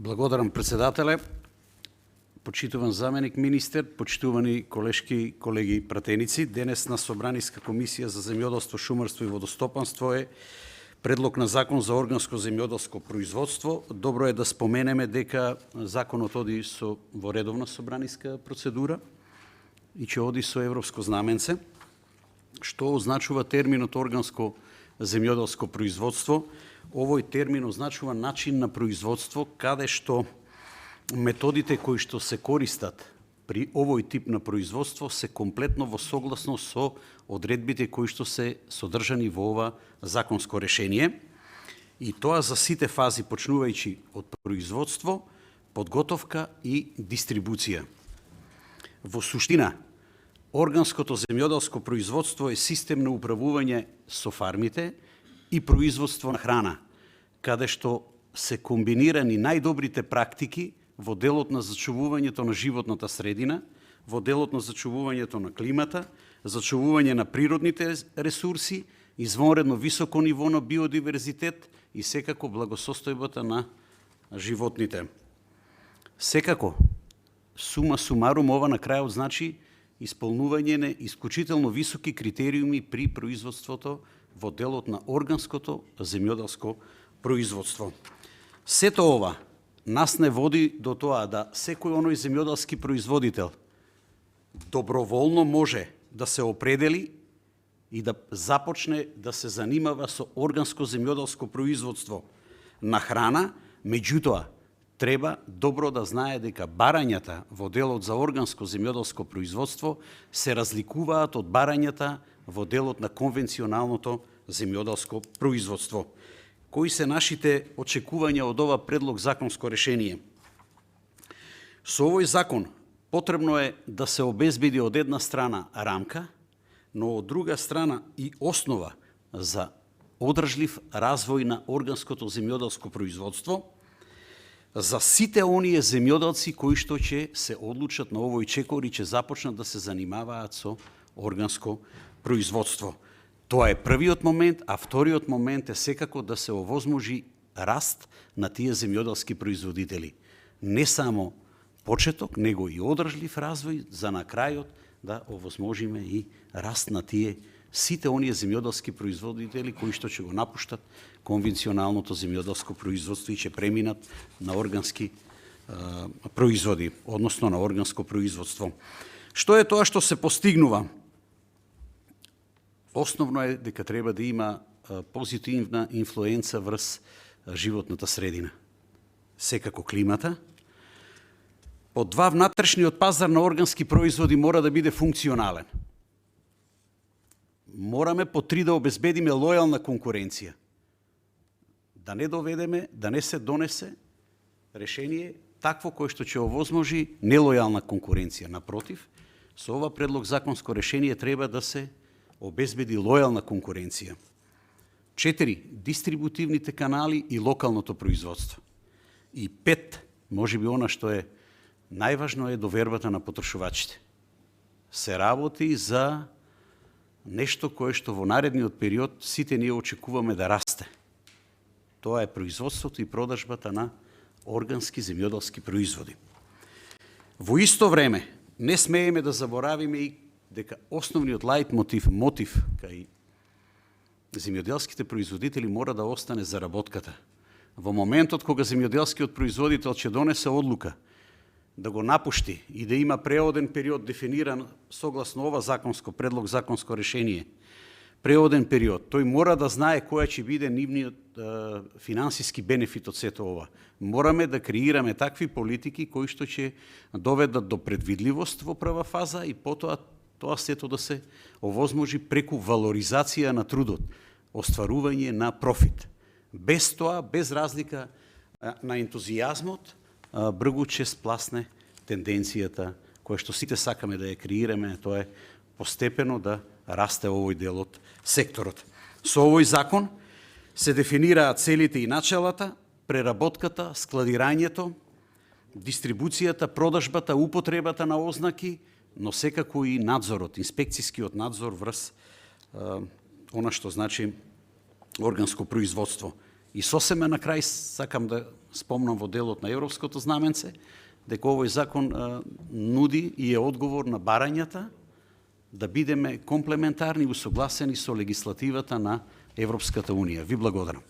Благодарам, председателе. Почитуван заменик министер, почитувани колешки колеги пратеници. Денес на Собраниска комисија за земјоделство, шумарство и водостопанство е предлог на закон за органско земјоделско производство. Добро е да споменеме дека законот оди во редовна собраниска процедура и че оди со европско знаменце, што означува терминот органско земјоделско производство. Овој термин означува начин на производство каде што методите кои што се користат при овој тип на производство се комплетно во согласност со одредбите кои што се содржани во ова законско решение, и тоа за сите фази, почнувајќи од производство, подготовка и дистрибуција. Во суштина, органското земјоделско производство е систем на управување со фармите и производство на храна, каде што се комбинирани најдобрите практики во делот на зачувувањето на животната средина, во делот на зачувувањето на климата, зачувување на природните ресурси, извонредно високо ниво на биодиверзитет и секако благосостојбата на животните. Секако, сума сумарум, ова на крајот значи исполнување на исклучително високи критериуми при производството во делот на органското земјоделско производство. Сето ова нас не води до тоа да секој оној земјоделски производител доброволно може да се определи и да започне да се занимава со органско земјоделско производство на храна, меѓутоа треба добро да знае дека барањата во делот за органско земјоделско производство се разликуваат од барањата во делот на конвенционалното земјоделско производство. Кои се нашите очекувања од ова предлог законско решение? Со овој закон потребно е да се обезбеди од една страна рамка, но од друга страна и основа за одржлив развој на органското земјоделско производство за сите оние земјоделци кои што ќе се одлучат на овој чекор и ќе започнат да се занимаваат со органско производство. Тоа е првиот момент, а вториот момент е секако да се овозможи раст на тие земјоделски производители. Не само почеток, него и одржлив развој за на крајот да овозможиме и раст на тие сите оние земјоделски производители кои што ќе го напуштат конвенционалното земјоделско производство и ќе преминат на органски производи, односно на органско производство. Што е тоа што се постигнува? Основно е дека треба да има позитивна инфлуенца врз животната средина. Секако климата. По два, внатрешниот пазар на органски производи мора да биде функционален. Мораме по три да обезбедиме лојална конкуренција. Да не доведеме, да не се донесе решение такво кое што ќе овозможи нелојална конкуренција. Напротив, со ова предлог законско решение треба да се обезбеди лојална конкуренција. 4. Дистрибутивните канали и локалното производство. И 5. Можеби она што е најважно е довербата на потрошувачите. Се работи за нешто кое што во наредниот период сите ние очекуваме да расте. Тоа е производството и продажбата на органски земјоделски производи. Во исто време, не смееме да заборавиме и дека основниот мотив кај земјоделските производители мора да остане заработката. Во моментот кога земјоделскиот производител ќе донесе одлука да го напушти и да има преоден период дефиниран согласно ова предлог законско решение, преоден период, тој мора да знае која ќе биде нивниот финансиски бенефит од сето ова. Мораме да креираме такви политики кои што ќе доведат до предвидливост во прва фаза и потоа тоа сето да се овозможи преку валоризација на трудот, остварување на профит. Без тоа, без разлика на ентузијазмот, бргу ќе спласне тенденцијата која што сите сакаме да ја креираме, тоа е постепено да расте овој дел од секторот. Со овој закон се дефинираат целите и началата, преработката, складирањето, дистрибуцијата, продажбата, употребата на ознаки, но секако и надзорот, инспекцијскиот надзор врз она што значи органско производство. И сосема на крај сакам да спомнам во делот на Европското знаменце, дека овој закон нуди и е одговор на барањата да бидеме комплементарни и усогласени со легислативата на Европската Унија. Ви благодарам.